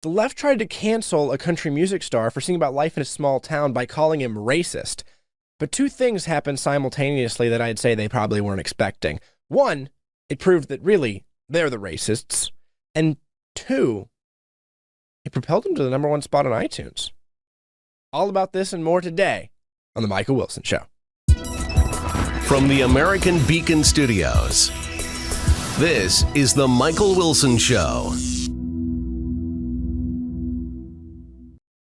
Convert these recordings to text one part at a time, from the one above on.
The left tried to cancel a country music star for singing about life in a small town by calling him racist. But two things happened simultaneously that I'd say they probably weren't expecting. One, it proved that really they're the racists. And two, it propelled them to the #1 spot on iTunes. All about this and more today on The Michael Wilson Show. From the American Beacon Studios, this is The Michael Wilson Show.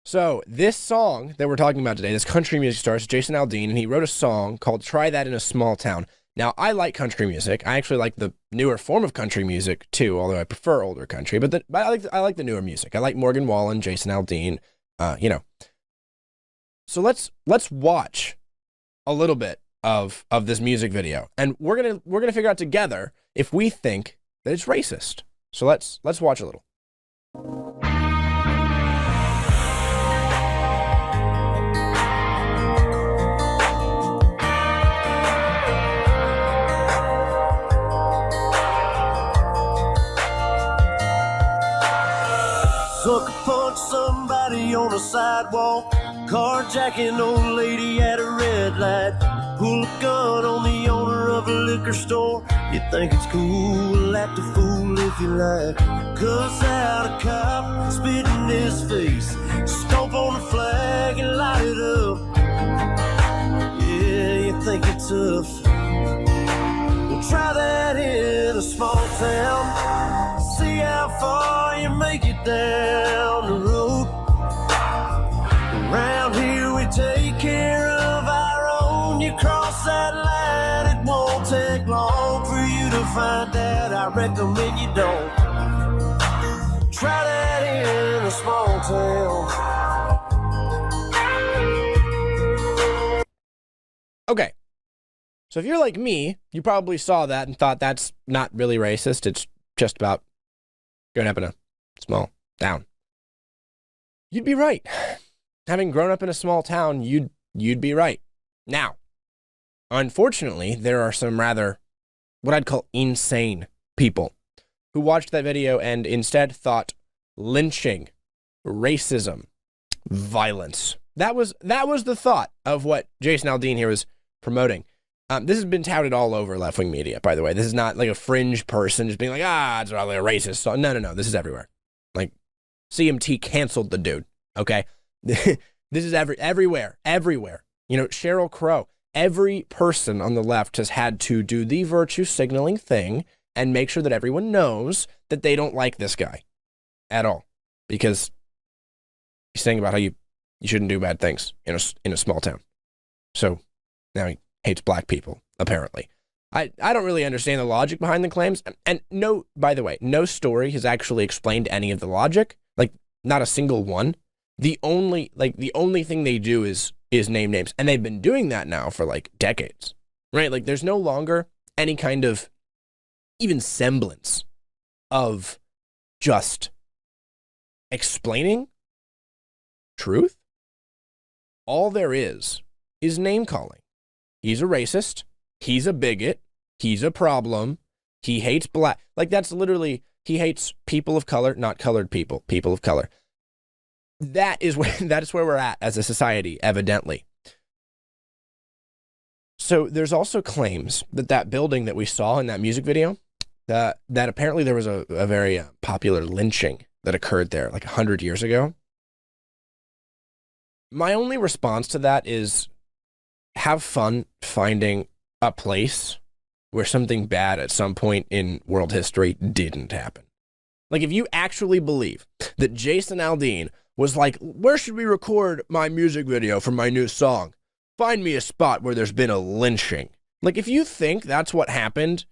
So this song that we're talking about today, this country music star, is Jason Aldean, and he wrote a song called Try That in a Small Town. Now, I like country music. I actually like the newer form of country music, too, although I prefer older country. But I like the newer music. I like Morgan Wallen, Jason Aldean, So let's watch a little bit of this music video, and we're gonna figure out together if we think that it's racist. So let's watch a little. Sucker punch somebody on a sidewalk, carjacking old lady at a red light, pull a gun on the owner of a liquor store. You think it's cool, act a fool if you like. Cuss out a cop, spit in his face, stomp on the flag and light it up. Yeah, you think it's tough. Well, try that in a small town. See how far you make it down the road. Around here we take care of our own. You cross that line, it won't take long for you to find out. I recommend you don't. Try that in a small town. Okay. So if you're like me, you probably saw that and thought that's not really racist. It's just about growing up in a small town. You'd be right. Having grown up in a small town, you'd be right. Now, unfortunately, there are some rather what I'd call insane people who watched that video and instead thought lynching, racism, violence. That was the thought of what Jason Aldean here was promoting. This has been touted all over left-wing media, by the way. This is not like a fringe person just being like, it's probably a racist song. No. This is everywhere. Like, CMT canceled the dude, okay? This is everywhere. You know, Sheryl Crow. Every person on the left has had to do the virtue signaling thing and make sure that everyone knows that they don't like this guy at all. Because he's saying about how you shouldn't do bad things in a small town. So now he hates black people, apparently. I don't really understand the logic behind the claims. And no, by the way, no story has actually explained any of the logic. Like, not a single one. The only thing they do is name names. And they've been doing that now for like decades, right? Like, there's no longer any kind of even semblance of just explaining truth. All there is name calling. He's a racist. He's a bigot. He's a problem. He hates black. Like, that's literally, he hates people of color, not colored people, people of color. That is where we're at as a society, evidently. So there's also claims that building that we saw in that music video, that apparently there was a very popular lynching that occurred there like 100 years ago. My only response to that is have fun finding a place where something bad at some point in world history didn't happen. Like, if you actually believe that Jason Aldean was like, where should we record my music video for my new song? Find me a spot where there's been a lynching. Like, if you think that's what happened,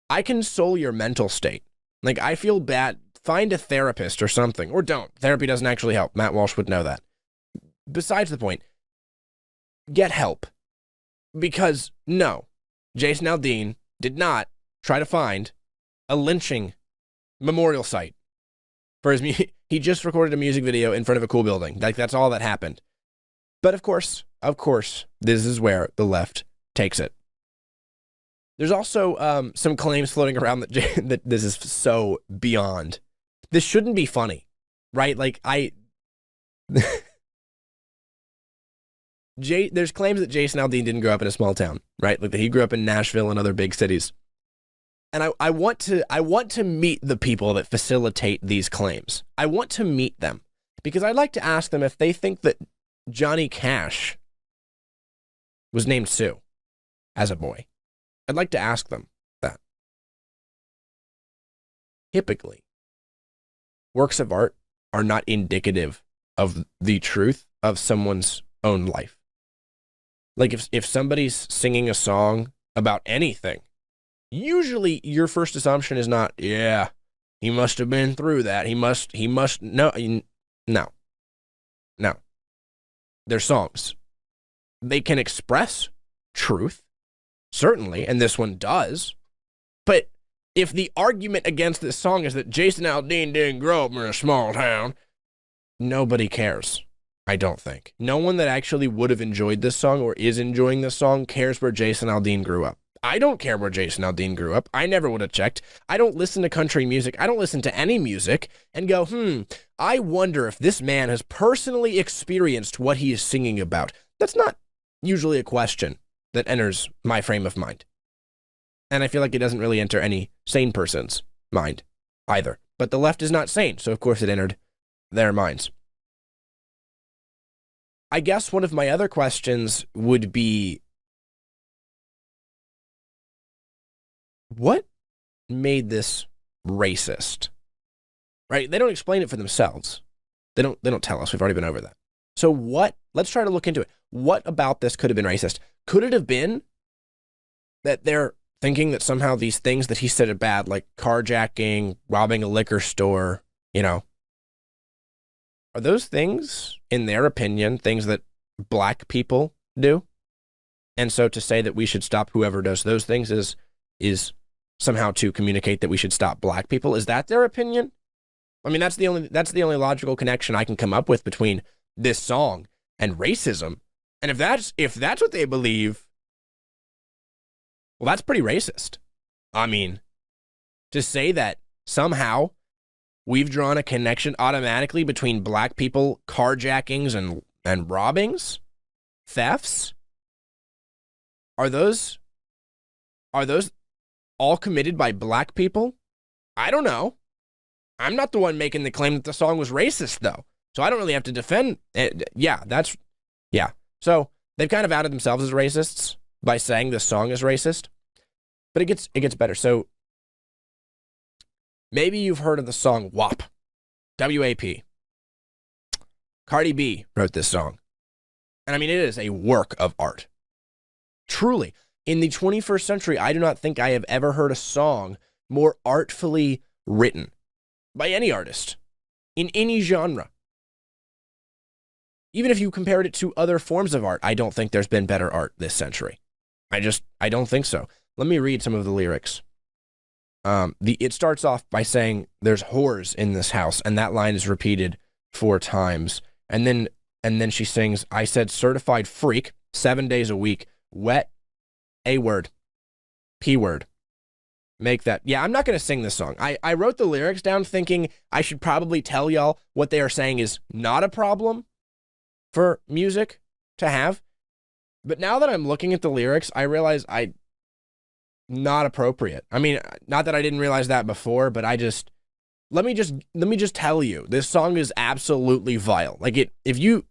I console your mental state. Like, I feel bad. Find a therapist or something, or don't. Therapy doesn't actually help. Matt Walsh would know that. Besides the point, get help. Because no, Jason Aldean did not try to find a lynching memorial site for his he just recorded a music video in front of a cool building. Like, that's all that happened. But of course, this is where the left takes it. There's also some claims floating around that this is so beyond. This shouldn't be funny. right? Like there's claims that Jason Aldean didn't grow up in a small town, right? Like that he grew up in Nashville and other big cities. And I want to meet the people that facilitate these claims. I want to meet them because I'd like to ask them if they think that Johnny Cash was named Sue as a boy. I'd like to ask them that. Typically, works of art are not indicative of the truth of someone's own life. Like if somebody's singing a song about anything, usually your first assumption is not, yeah, he must have been through that. He must, no. They're songs. They can express truth, certainly, and this one does. But if the argument against this song is that Jason Aldean didn't grow up in a small town, nobody cares, I don't think. No one that actually would have enjoyed this song or is enjoying this song cares where Jason Aldean grew up. I don't care where Jason Aldean grew up. I never would have checked. I don't listen to country music. I don't listen to any music and go, I wonder if this man has personally experienced what he is singing about. That's not usually a question that enters my frame of mind. And I feel like it doesn't really enter any sane person's mind either. But the left is not sane, so of course it entered their minds. I guess one of my other questions would be, what made this racist? Right? They don't explain it for themselves. They don't tell us. We've already been over that. So let's try to look into it. What about this could have been racist? Could it have been that they're thinking that somehow these things that he said are bad, like carjacking, robbing a liquor store, are those things, in their opinion, things that black people do? And so to say that we should stop whoever does those things is somehow to communicate that we should stop black people. Is that their opinion? I mean, that's the only logical connection I can come up with between this song and racism. And if that's what they believe, well, that's pretty racist. I mean, to say that somehow we've drawn a connection automatically between black people, carjackings and robbings, thefts, are those all committed by black people? I don't know. I'm not the one making the claim that the song was racist, though. So I don't really have to defend it. Yeah. So they've kind of outed themselves as racists by saying this song is racist. But it gets better. So maybe you've heard of the song WAP. W-A-P. Cardi B wrote this song. And I mean, it is a work of art. Truly. In the 21st century, I do not think I have ever heard a song more artfully written by any artist in any genre. Even if you compared it to other forms of art, I don't think there's been better art this century. I don't think so. Let me read some of the lyrics. It starts off by saying there's whores in this house, and that line is repeated 4 times. And then she sings, I said certified freak, 7 days a week, wet, A word, P word. Make that. Yeah, I'm not going to sing this song. I wrote the lyrics down thinking I should probably tell y'all what they are saying is not a problem for music to have. But now that I'm looking at the lyrics, I realize not appropriate. I mean, not that I didn't realize that before, but let me just tell you, this song is absolutely vile. Like if you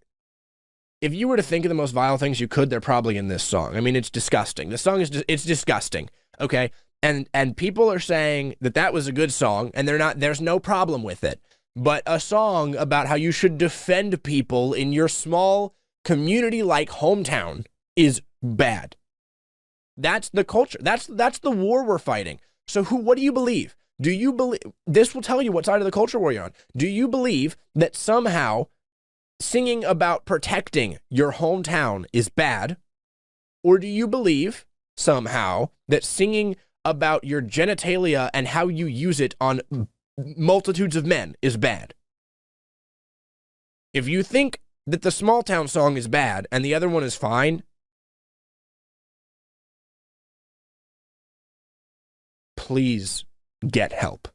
were to think of the most vile things you could, they're probably in this song. I mean, it's disgusting. The song it's disgusting. Okay. And people are saying that was a good song and there's no problem with it. But a song about how you should defend people in your small community like hometown is bad. That's the culture. That's the war we're fighting. So what do you believe? Do you believe, this will tell you what side of the culture war you're on. Do you believe that somehow singing about protecting your hometown is bad? Or do you believe somehow that singing about your genitalia and how you use it on multitudes of men is bad? If you think that the small town song is bad and the other one is fine, please get help.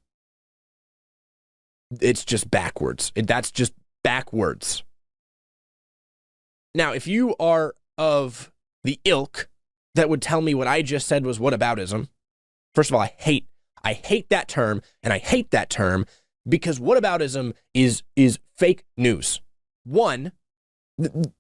it's just backwards. That's just backwards. Now, if you are of the ilk that would tell me what I just said was whataboutism, first of all, I hate that term, and I hate that term because whataboutism is fake news. One,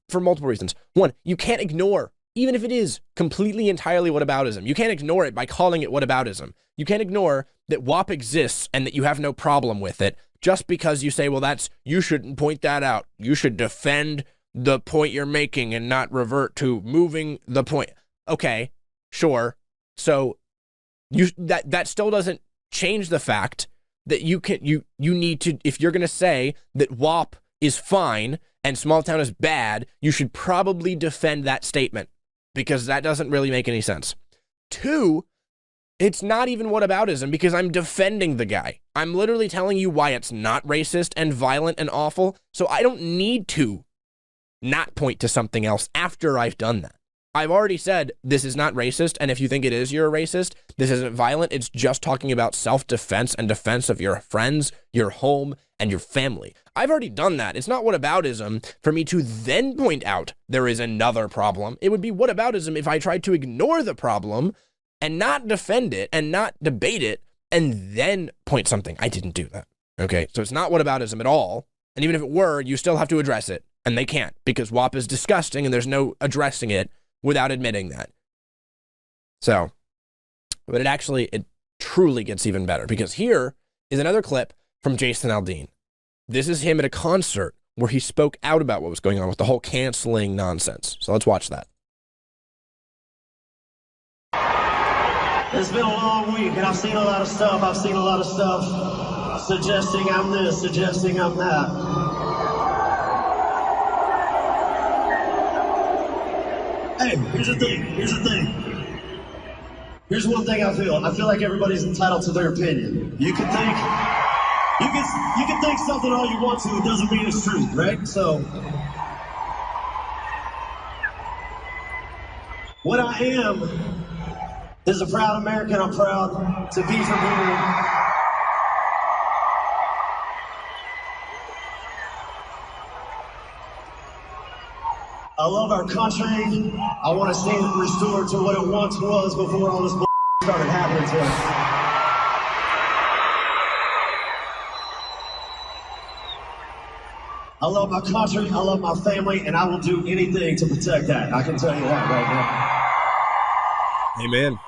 for multiple reasons. One, you can't ignore, even if it is completely entirely whataboutism, you can't ignore it by calling it whataboutism. You can't ignore that WAP exists and that you have no problem with it just because you say, well, you shouldn't point that out. You should defend the point you're making and not revert to moving the point. Okay, sure. So that still doesn't change the fact that you need to, if you're going to say that WAP is fine and small town is bad, you should probably defend that statement because that doesn't really make any sense. Two, it's not even whataboutism because I'm defending the guy. I'm literally telling you why it's not racist and violent and awful, so I don't need to not point to something else after I've done that. I've already said this is not racist, and if you think it is, you're a racist. This isn't violent. It's just talking about self-defense and defense of your friends, your home, and your family. I've already done that. It's not whataboutism for me to then point out there is another problem. It would be whataboutism if I tried to ignore the problem and not defend it and not debate it and then point something. I didn't do that. Okay, so it's not whataboutism at all. And even if it were, you still have to address it. And they can't because WAP is disgusting and there's no addressing it without admitting that. So, but it truly gets even better because here is another clip from Jason Aldean. This is him at a concert where he spoke out about what was going on with the whole canceling nonsense. So let's watch that. It's been a long week, and I've seen a lot of stuff. I've seen a lot of stuff suggesting I'm this, suggesting I'm that. Hey, here's the thing. Here's one thing I feel. I feel like everybody's entitled to their opinion. You can think something all you want to. It doesn't mean it's true, right? So, what I am is a proud American. I'm proud to be from here. I love our country. I want to see it restored to what it once was before all this started happening to us. I love my country, I love my family, and I will do anything to protect that. I can tell you that right now. Amen.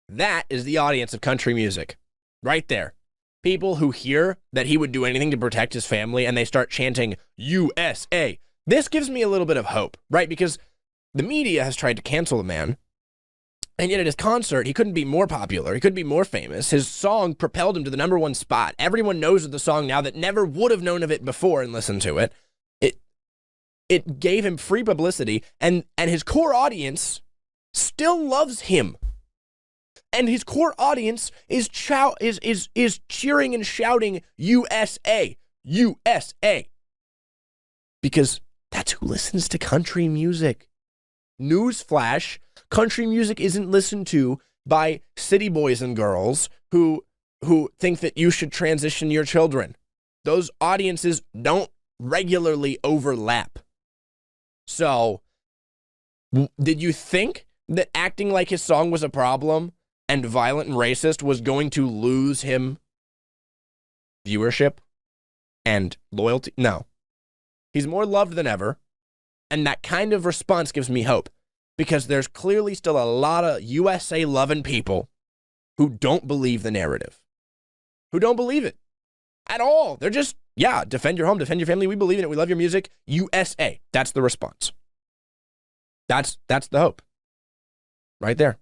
That is the audience of country music, right there. People who hear that he would do anything to protect his family and they start chanting USA. This gives me a little bit of hope, right? Because the media has tried to cancel the man, and yet at his concert, he couldn't be more popular. He couldn't be more famous. His song propelled him to the #1 spot. Everyone knows of the song now that never would have known of it before and listened to it. It gave him free publicity, and his core audience still loves him. And his core audience is cheering and shouting USA, USA. Because that's who listens to country music. Newsflash, country music isn't listened to by city boys and girls who think that you should transition your children. Those audiences don't regularly overlap. So, did you think that acting like his song was a problem and violent and racist was going to lose him viewership and loyalty? No. He's more loved than ever, and that kind of response gives me hope, because there's clearly still a lot of USA-loving people who don't believe the narrative, who don't believe it at all. They're just, yeah, defend your home, defend your family, we believe in it, we love your music, USA. That's the response. That's the hope. Right there.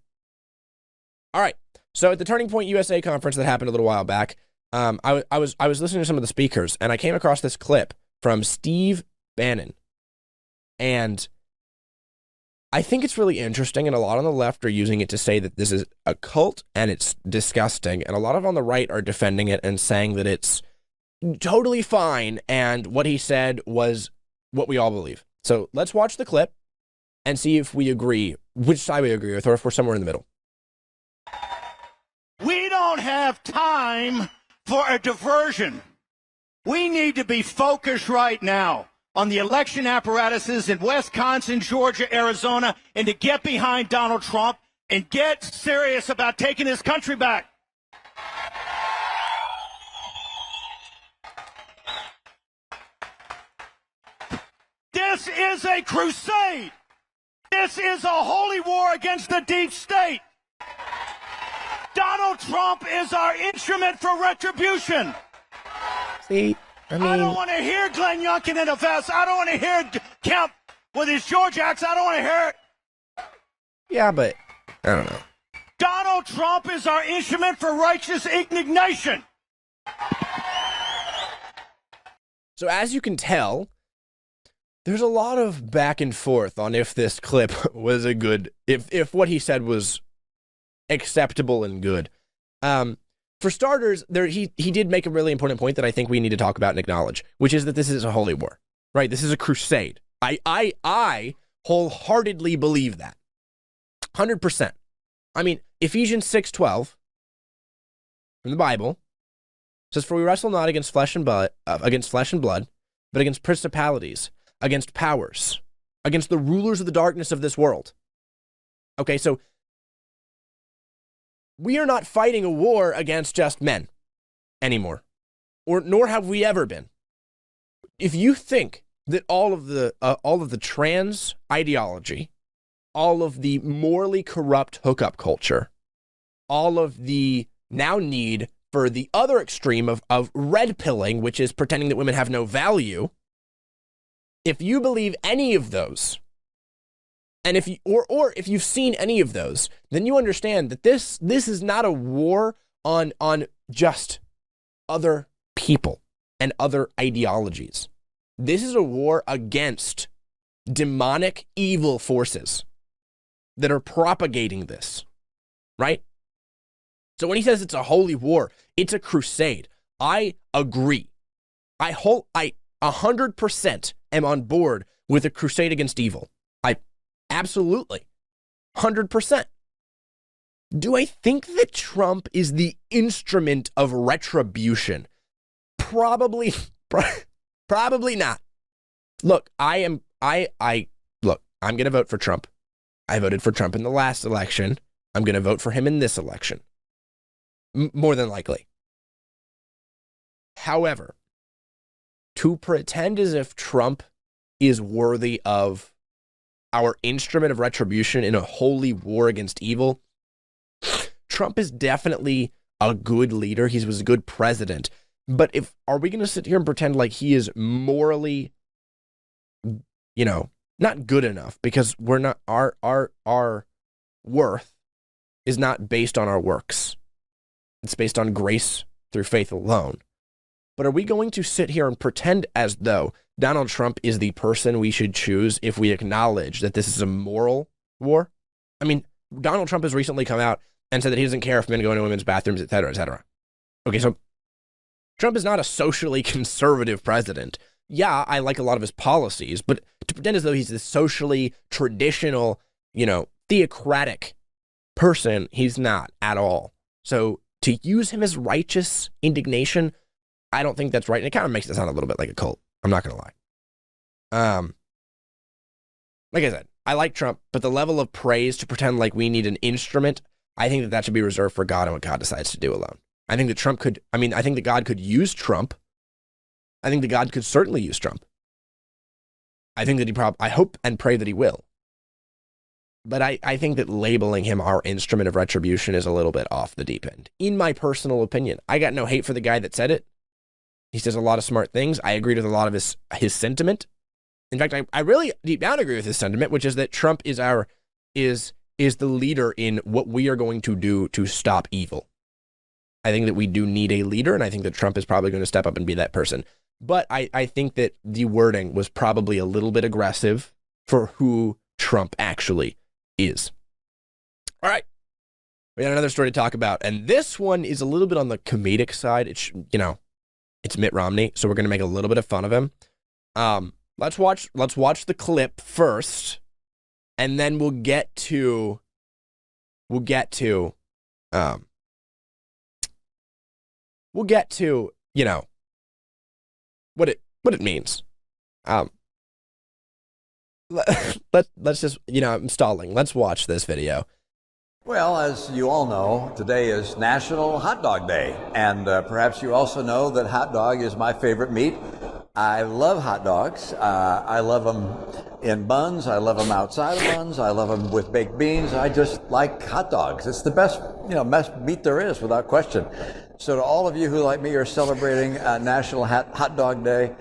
All right. So at the Turning Point USA conference that happened a little while back, I was listening to some of the speakers, and I came across this clip from Steve Bannon. And I think it's really interesting, and a lot on the left are using it to say that this is a cult and it's disgusting, and a lot of on the right are defending it and saying that it's totally fine, and what he said was what we all believe. So let's watch the clip, and see if we agree, which side we agree with, or if we're somewhere in the middle. We don't have time for a diversion. We need to be focused right now on the election apparatuses in Wisconsin, Georgia, Arizona, and to get behind Donald Trump and get serious about taking this country back. This is a crusade. This is a holy war against the deep state. Donald Trump is our instrument for retribution. See, I don't want to hear Glenn Youngkin in a vest. I don't want to hear Kemp with his George accent. I don't want to hear it. Yeah, but I don't know. Donald Trump is our instrument for righteous indignation. So as you can tell, there's a lot of back and forth on if this clip was a good, if what he said was acceptable and good. For starters, he did make a really important point that I think we need to talk about and acknowledge, which is that this is a holy war, right? This is a crusade. I wholeheartedly believe that, 100%. I mean, Ephesians 6:12 from the Bible says, "For we wrestle not against flesh and blood, but against principalities, against powers, against the rulers of the darkness of this world." Okay, so we are not fighting a war against just men anymore, nor have we ever been. If you think that all of the trans ideology, all of the morally corrupt hookup culture, all of the now need for the other extreme of red pilling, which is pretending that women have no value, if you believe any of those, and if you or if you've seen any of those, then you understand that this is not a war on just other people and other ideologies. This is a war against demonic evil forces that are propagating this, right? So when he says it's a holy war, it's a crusade. I agree. I 100% am on board with a crusade against evil. Absolutely. 100%. Do I think that Trump is the instrument of retribution? Probably not. Look, I'm going to vote for Trump. I voted for Trump in the last election. I'm going to vote for him in this election. More than likely. However, to pretend as if Trump is worthy of our instrument of retribution in a holy war against evil, Trump is definitely a good leader. He was a good president. But are we going to sit here and pretend like he is morally, not good enough? Because we're not, our worth is not based on our works. It's based on grace through faith alone. But are we going to sit here and pretend as though Donald Trump is the person we should choose if we acknowledge that this is a moral war? I mean, Donald Trump has recently come out and said that he doesn't care if men go into women's bathrooms, et cetera, et cetera. Okay, so Trump is not a socially conservative president. Yeah, I like a lot of his policies, but to pretend as though he's this socially traditional, theocratic person, he's not at all. So to use him as righteous indignation, I don't think that's right. And it kind of makes it sound a little bit like a cult. I'm not going to lie. Like I said, I like Trump, but the level of praise to pretend like we need an instrument, I think that should be reserved for God and what God decides to do alone. I think that I think that God could use Trump. I think that God could certainly use Trump. I think that I hope and pray that he will. But I think that labeling him our instrument of retribution is a little bit off the deep end. In my personal opinion, I got no hate for the guy that said it. He says a lot of smart things. I agreed with a lot of his sentiment. In fact, I really deep down agree with his sentiment, which is that Trump is the leader in what we are going to do to stop evil. I think that we do need a leader, and I think that Trump is probably going to step up and be that person. But I think that the wording was probably a little bit aggressive for who Trump actually is. All right. We got another story to talk about, and this one is a little bit on the comedic side. It's Mitt Romney, so we're going to make a little bit of fun of him. Let's watch the clip first, and then we'll get to you know, what it means. Let's just, I'm stalling. Let's watch this video. Well, as you all know, today is National Hot Dog Day, and perhaps you also know that hot dog is my favorite meat. I love hot dogs. I love them in buns. I love them outside of buns. I love them with baked beans. I just like hot dogs. It's the best, best meat there is, without question. So to all of you who, like me, are celebrating National Hot Dog Day,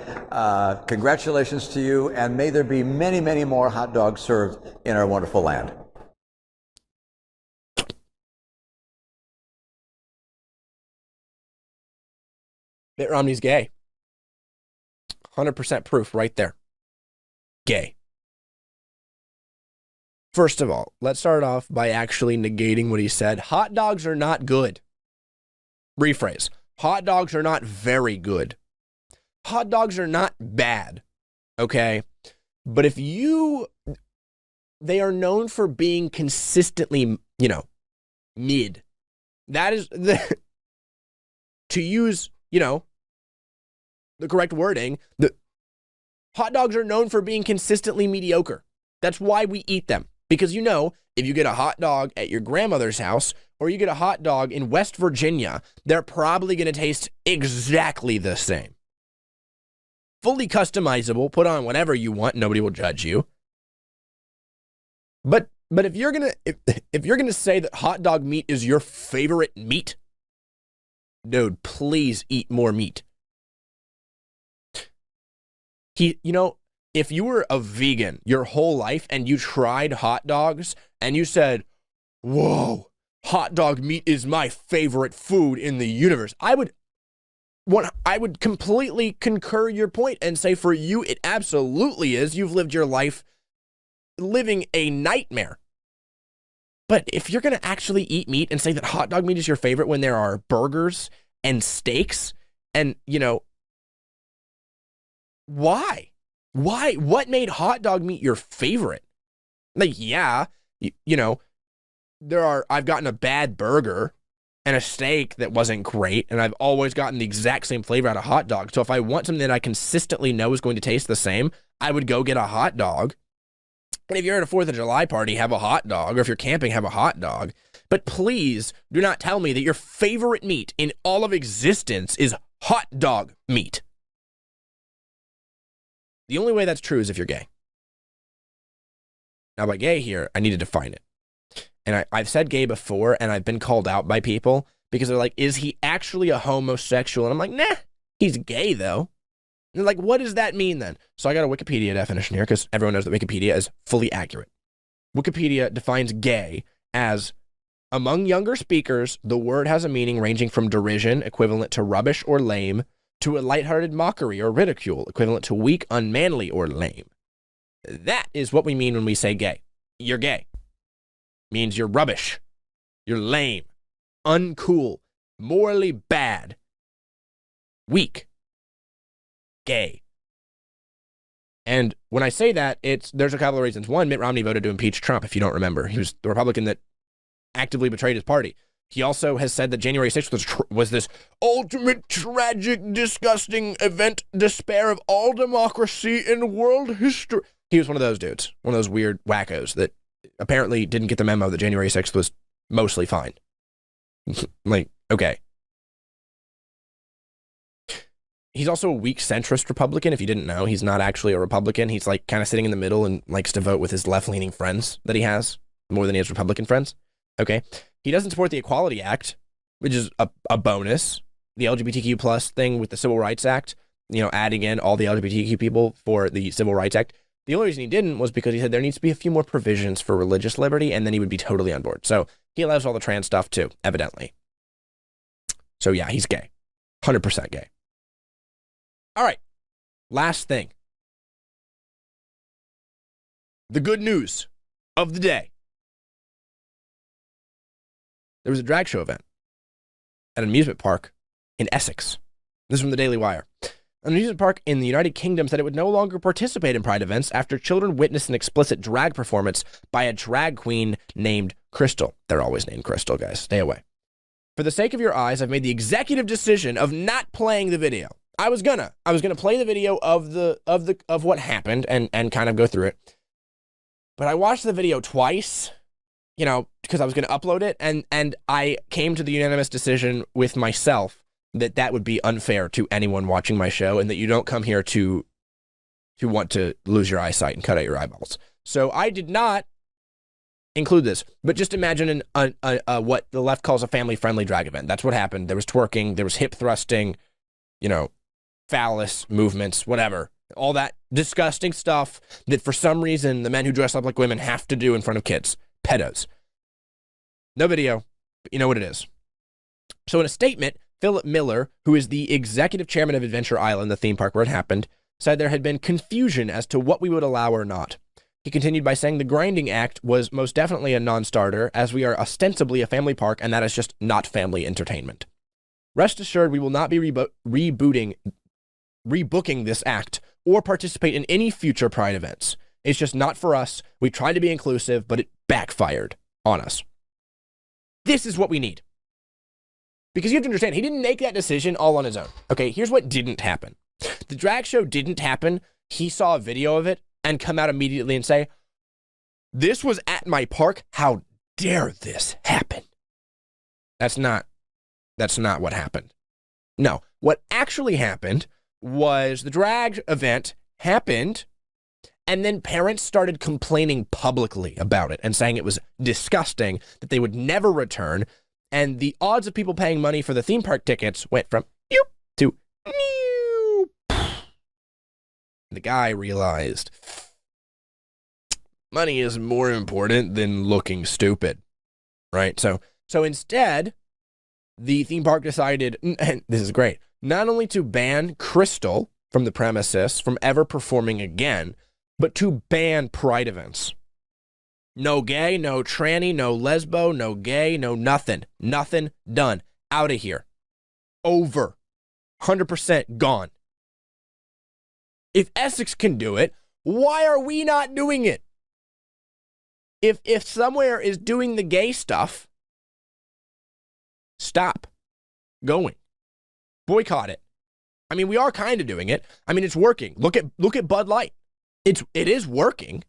congratulations to you, and may there be many, many more hot dogs served in our wonderful land. Mitt Romney's gay. 100% proof right there. Gay. First of all, let's start off by actually negating what he said. Hot dogs are not good. Rephrase. Hot dogs are not very good. Hot dogs are not bad. Okay? But they are known for being consistently, mid. That is to use, the correct wording. The hot dogs are known for being consistently mediocre. That's why we eat them. Because if you get a hot dog at your grandmother's house or you get a hot dog in West Virginia, they're probably going to taste exactly the same. Fully customizable, put on whatever you want, nobody will judge you. But if you're gonna say that hot dog meat is your favorite meat, dude, please eat more meat. If you were a vegan your whole life and you tried hot dogs and you said, whoa, hot dog meat is my favorite food in the universe, I would completely concur your point and say for you, it absolutely is. You've lived your life living a nightmare. But if you're going to actually eat meat and say that hot dog meat is your favorite when there are burgers and steaks and, why? Why? What made hot dog meat your favorite? Like, yeah, I've gotten a bad burger and a steak that wasn't great, and I've always gotten the exact same flavor out of hot dog. So if I want something that I consistently know is going to taste the same, I would go get a hot dog. And if you're at a 4th of July party, have a hot dog, or if you're camping, have a hot dog. But please do not tell me that your favorite meat in all of existence is hot dog meat. The only way that's true is if you're gay. Now, by gay here, I need to define it. And I've said gay before, and I've been called out by people because they're like, is he actually a homosexual? And I'm like, nah, he's gay, though. And they're like, what does that mean, then? So I got a Wikipedia definition here because everyone knows that Wikipedia is fully accurate. Wikipedia defines gay as, among younger speakers, the word has a meaning ranging from derision, equivalent to rubbish or lame, to a lighthearted mockery or ridicule, equivalent to weak, unmanly, or lame. That is what we mean when we say gay. You're gay. Means you're rubbish. You're lame. Uncool. Morally bad. Weak. Gay. And when I say that, there's a couple of reasons. One, Mitt Romney voted to impeach Trump, if you don't remember. He was the Republican that actively betrayed his party. He also has said that January 6th was this ultimate, tragic, disgusting event, despair of all democracy in world history. He was one of those dudes, one of those weird wackos that apparently didn't get the memo that January 6th was mostly fine. Like, okay. He's also a weak centrist Republican, if you didn't know. He's not actually a Republican. He's like kind of sitting in the middle and likes to vote with his left-leaning friends that he has, more than he has Republican friends. Okay. He doesn't support the Equality Act, which is a bonus. The LGBTQ plus thing with the Civil Rights Act, adding in all the LGBTQ people for the Civil Rights Act. The only reason he didn't was because he said there needs to be a few more provisions for religious liberty, and then he would be totally on board. So he allows all the trans stuff too, evidently. So yeah, he's gay. 100% gay. All right. Last thing. The good news of the day. There was a drag show event at an amusement park in Essex. This is from the Daily Wire. An amusement park in the United Kingdom said it would no longer participate in Pride events after children witnessed an explicit drag performance by a drag queen named Crystal. They're always named Crystal, guys. Stay away. For the sake of your eyes, I've made the executive decision of not playing the video. I was gonna play the video of what happened and kind of go through it. But I watched the video twice, because I was gonna upload it, and I came to the unanimous decision with myself that would be unfair to anyone watching my show, and that you don't come here to want to lose your eyesight and cut out your eyeballs. So I did not include this, but just imagine what the left calls a family-friendly drag event. That's what happened. There was twerking, there was hip thrusting, phallus movements, whatever. All that disgusting stuff that for some reason the men who dress up like women have to do in front of kids. Pedos. No video, but you know what it is. So in a statement, Philip Miller, who is the executive chairman of Adventure Island, the theme park where it happened, said there had been confusion as to what we would allow or not. He continued by saying the grinding act was most definitely a non-starter, as we are ostensibly a family park, and that is just not family entertainment. Rest assured, we will not be rebooking this act or participate in any future Pride events. It's just not for us. We tried to be inclusive, but it backfired on us. This is what we need. Because you have to understand, he didn't make that decision all on his own. Okay, here's what didn't happen. The drag show didn't happen. He saw a video of it and come out immediately and say, this was at my park. How dare this happen? That's not what happened. No, what actually happened was the drag event happened, and then parents started complaining publicly about it and saying it was disgusting, that they would never return, and the odds of people paying money for the theme park tickets went from yoop to meow. The guy realized money is more important than looking stupid, right? So instead, the theme park decided, and this is great, not only to ban Crystal from the premises from ever performing again, but to ban Pride events. No gay, no tranny, no lesbo, no gay, no nothing. Nothing done. Out of here. Over. 100% gone. If Essex can do it, why are we not doing it? If somewhere is doing the gay stuff, stop going. Boycott it. I mean, we are kind of doing it. I mean, it's working. Look at Bud Light. It is working,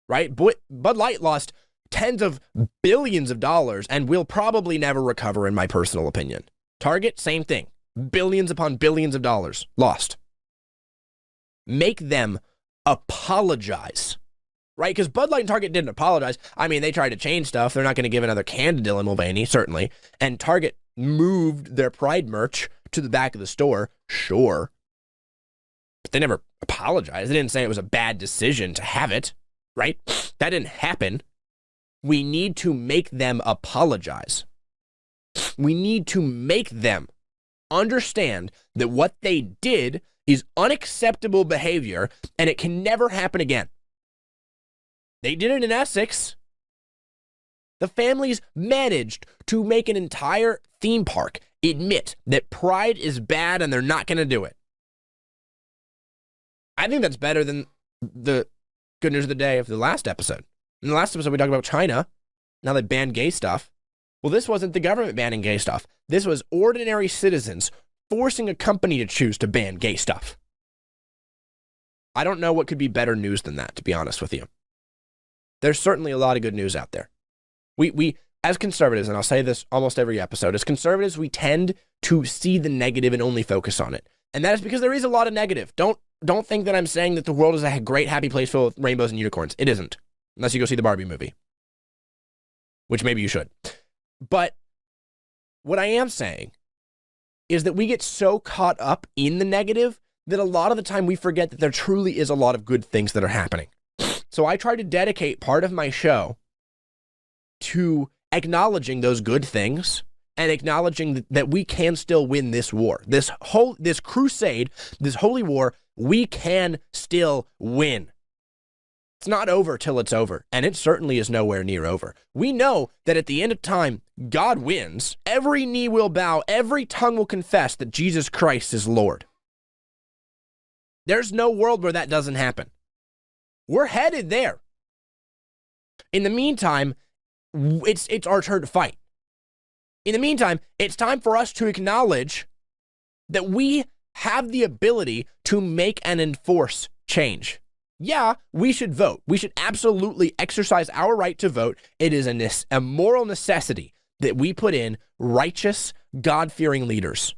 right? Bud Light lost tens of billions of dollars and will probably never recover, in my personal opinion. Target, same thing. Billions upon billions of dollars lost. Make them apologize, right? Because Bud Light and Target didn't apologize. I mean, they tried to change stuff. They're not going to give another can to Dylan Mulvaney, certainly. And Target moved their Pride merch to the back of the store, sure. But they never apologized. They didn't say it was a bad decision to have it, right? That didn't happen. We need to make them apologize. We need to make them understand that what they did is unacceptable behavior and it can never happen again. They did it in Essex. The families managed to make an entire theme park admit that Pride is bad and they're not going to do it. I think that's better than the good news of the day of the last episode. In the last episode, we talked about China. Now they banned gay stuff. Well, this wasn't the government banning gay stuff. This was ordinary citizens forcing a company to choose to ban gay stuff. I don't know what could be better news than that, to be honest with you. There's certainly a lot of good news out there. We as conservatives, and I'll say this almost every episode, as conservatives, we tend to see the negative and only focus on it. And that is because there is a lot of negative. Don't think that I'm saying that the world is a great, happy place full of rainbows and unicorns. It isn't. Unless you go see the Barbie movie. Which maybe you should. But what I am saying is that we get so caught up in the negative that a lot of the time we forget that there truly is a lot of good things that are happening. So I try to dedicate part of my show to acknowledging those good things and acknowledging that we can still win this war. This crusade, this holy war, we can still win. It's not over till it's over, and it certainly is nowhere near over. We know that at the end of time, God wins. Every knee will bow, every tongue will confess that Jesus Christ is Lord. There's no world where that doesn't happen. We're headed there. In the meantime, it's our turn to fight. In the meantime, it's time for us to acknowledge that we have the ability to make and enforce change. Yeah, we should vote. We should absolutely exercise our right to vote. It is a moral necessity that we put in righteous, God-fearing leaders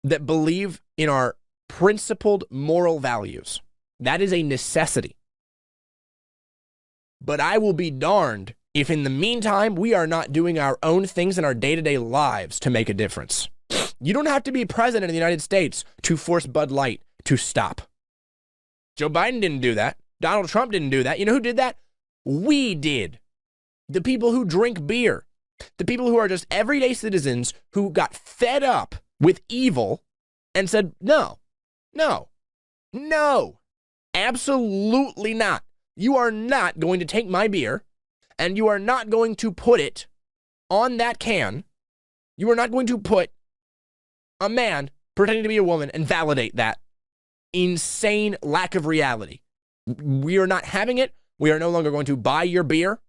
that believe in our principled moral values. That is a necessity. But I will be darned if in the meantime we are not doing our own things in our day-to-day lives to make a difference. You don't have to be president of the United States to force Bud Light to stop. Joe Biden didn't do that. Donald Trump didn't do that. You know who did that? We did. The people who drink beer. The people who are just everyday citizens who got fed up with evil and said, no, absolutely not. You are not going to take my beer and you are not going to put it on that can. You are not going to put a man pretending to be a woman and validate that insane lack of reality. We are not having it. We are no longer going to buy your beer.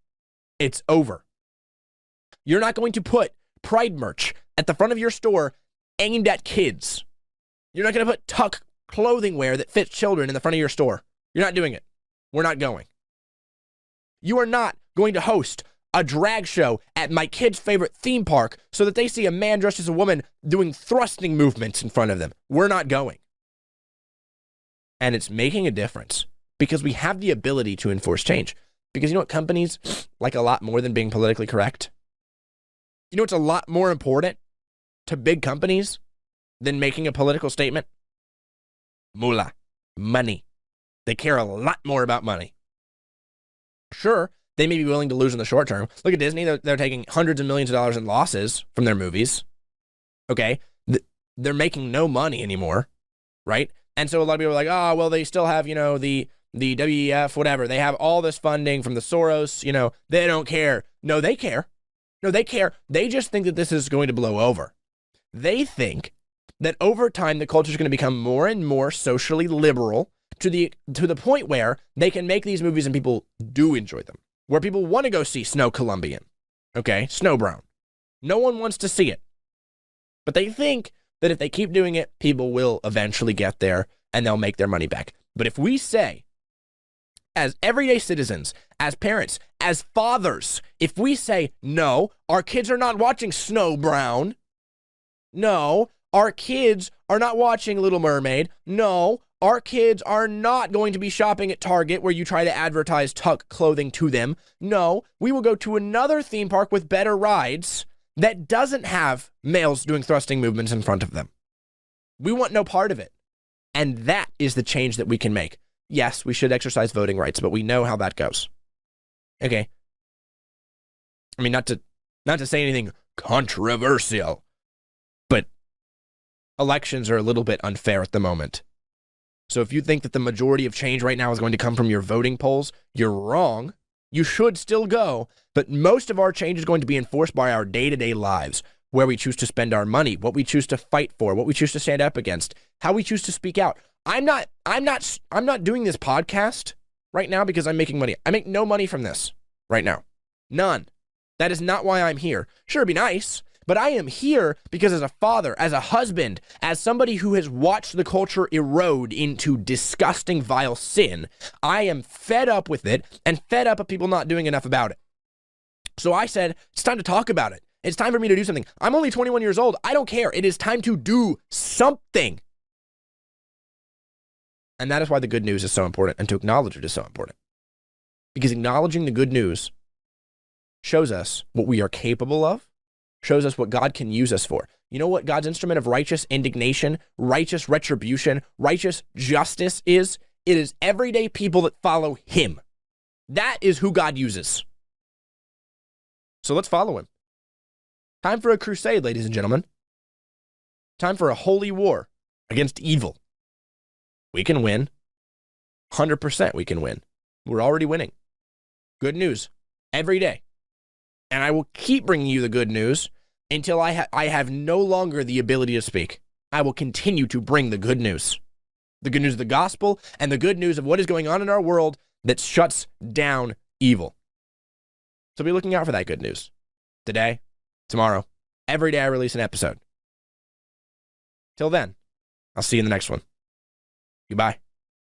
It's over. You're not going to put Pride merch at the front of your store aimed at kids. You're not going to put Tuck clothing wear that fits children in the front of your store. You're not doing it. We're not going. You are not going to host a drag show at my kid's favorite theme park so that they see a man dressed as a woman doing thrusting movements in front of them. We're not going. And it's making a difference because we have the ability to enforce change. Because you know what companies like a lot more than being politically correct? You know what's a lot more important to big companies than making a political statement? Moolah. Money. They care a lot more about money. Sure, they may be willing to lose in the short term. Look at Disney. They're taking hundreds of millions of dollars in losses from their movies. Okay? They're making no money anymore, right? And so a lot of people are like, oh, well, they still have, the WEF, whatever. They have all this funding from the Soros, they don't care. No, they care. No, they care. They just think that this is going to blow over. They think that over time, the culture is going to become more and more socially liberal to the point where they can make these movies and people do enjoy them, where people want to go see Snow Columbian, okay, Snow Brown. No one wants to see it. But they think that if they keep doing it, people will eventually get there and they'll make their money back. But if we say, as everyday citizens, as parents, as fathers, if we say, no, our kids are not watching Snow Brown. No, our kids are not watching Little Mermaid. No, our kids are not going to be shopping at Target where you try to advertise Tuck clothing to them. No, we will go to another theme park with better rides that doesn't have males doing thrusting movements in front of them. We want no part of it. And that is the change that we can make. Yes, we should exercise voting rights, but we know how that goes. Okay. I mean, not to say anything controversial, but elections are a little bit unfair at the moment. So if you think that the majority of change right now is going to come from your voting polls, you're wrong. You should still go, but most of our change is going to be enforced by our day-to-day lives, where we choose to spend our money, what we choose to fight for, what we choose to stand up against, how we choose to speak out. I'm not doing this podcast right now because I'm making money. I make no money from this right now. None. That is not why I'm here. Sure, it'd be nice, but I am here because as a father, as a husband, as somebody who has watched the culture erode into disgusting, vile sin, I am fed up with it and fed up of people not doing enough about it. So I said, it's time to talk about it. It's time for me to do something. I'm only 21 years old. I don't care. It is time to do something. And that is why the good news is so important and to acknowledge it is so important. Because acknowledging the good news shows us what we are capable of, shows us what God can use us for. You know what God's instrument of righteous indignation, righteous retribution, righteous justice is? It is everyday people that follow him. That is who God uses. So let's follow him. Time for a crusade, ladies and gentlemen. Time for a holy war against evil. We can win. 100% we can win. We're already winning. Good news every day. And I will keep bringing you the good news until I have no longer the ability to speak. I will continue to bring the good news. The good news of the gospel and the good news of what is going on in our world that shuts down evil. So be looking out for that good news. Today, tomorrow, every day I release an episode. Till then, I'll see you in the next one. Goodbye.